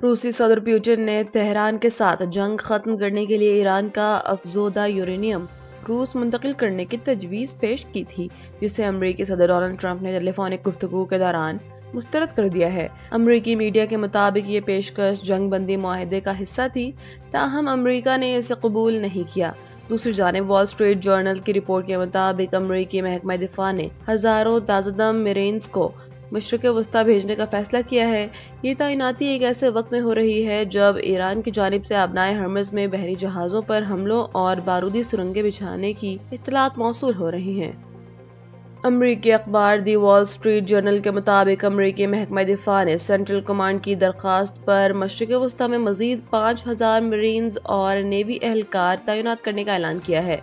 روسی صدر پیوٹن نے تہران کے ساتھ جنگ ختم کرنے کے لیے ایران کا افزودہ یورینیم روس منتقل کرنے کی تجویز پیش کی تھی، جسے امریکی صدر ڈونلڈ ٹرمپ نے ٹیلی فونک گفتگو کے دوران مسترد کر دیا ہے۔ امریکی میڈیا کے مطابق یہ پیشکش جنگ بندی معاہدے کا حصہ تھی، تاہم امریکہ نے اسے قبول نہیں کیا۔ دوسری جانب وال اسٹریٹ جرنل کی رپورٹ کے مطابق امریکی محکمہ دفاع نے ہزاروں تازہ دم میرینز کو مشرق وسطیٰ بھیجنے کا فیصلہ کیا ہے۔ یہ تعیناتی ایک ایسے وقت میں ہو رہی ہے جب ایران کی جانب سے ابنائے ہرمز میں بحری جہازوں پر حملوں اور بارودی سرنگیں بچھانے کی اطلاعات موصول ہو رہی ہیں۔ امریکی اخبار دی وال اسٹریٹ جرنل کے مطابق امریکی محکمہ دفاع نے سینٹرل کمانڈ کی درخواست پر مشرق وسطیٰ میں مزید 5,000 میرینز اور نیوی اہلکار تعینات کرنے کا اعلان کیا ہے۔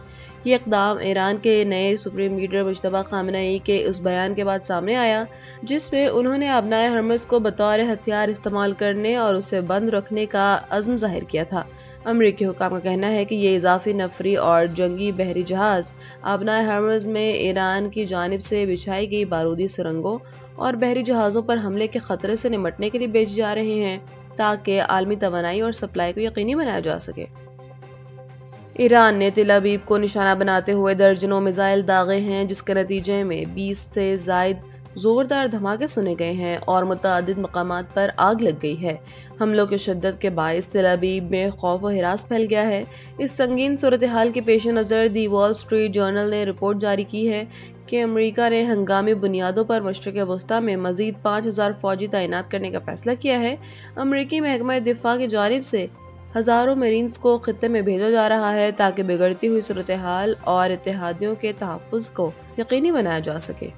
یہ اقدام ایران کے نئے سپریم لیڈر مجتبیٰ خامنہ ای کے اس بیان کے بعد سامنے آیا جس میں انہوں نے ابنائے ہرمز کو بطور ہتھیار استعمال کرنے اور اسے بند رکھنے کا عزم ظاہر کیا تھا۔ امریکی حکام کا کہنا ہے کہ یہ اضافی نفری اور جنگی بحری جہاز ابنائے ہرمز میں ایران کی جانب سے بچھائی گئی بارودی سرنگوں اور بحری جہازوں پر حملے کے خطرے سے نمٹنے کے لیے بھیجے جا رہے ہیں تاکہ عالمی توانائی اور سپلائی کو یقینی بنایا جا سکے۔ ایران نے تل ابیب کو نشانہ بناتے ہوئے درجنوں میزائل داغے ہیں، جس کے نتیجے میں 20 سے زائد زوردار دھماکے سنے گئے ہیں اور متعدد مقامات پر آگ لگ گئی ہے۔ حملوں کی شدت کے باعث تل ابیب میں خوف و ہراس پھیل گیا ہے۔ اس سنگین صورتحال کے پیش نظر دی وال اسٹریٹ جرنل نے رپورٹ جاری کی ہے کہ امریکہ نے ہنگامی بنیادوں پر مشرق وسطیٰ میں مزید 5,000 فوجی تعینات کرنے کا فیصلہ کیا ہے۔ امریکی محکمہ دفاع کی جانب سے ہزاروں میرینز کو خطے میں بھیجا جا رہا ہے تاکہ بگڑتی ہوئی صورتحال اور اتحادیوں کے تحفظ کو یقینی بنایا جا سکے۔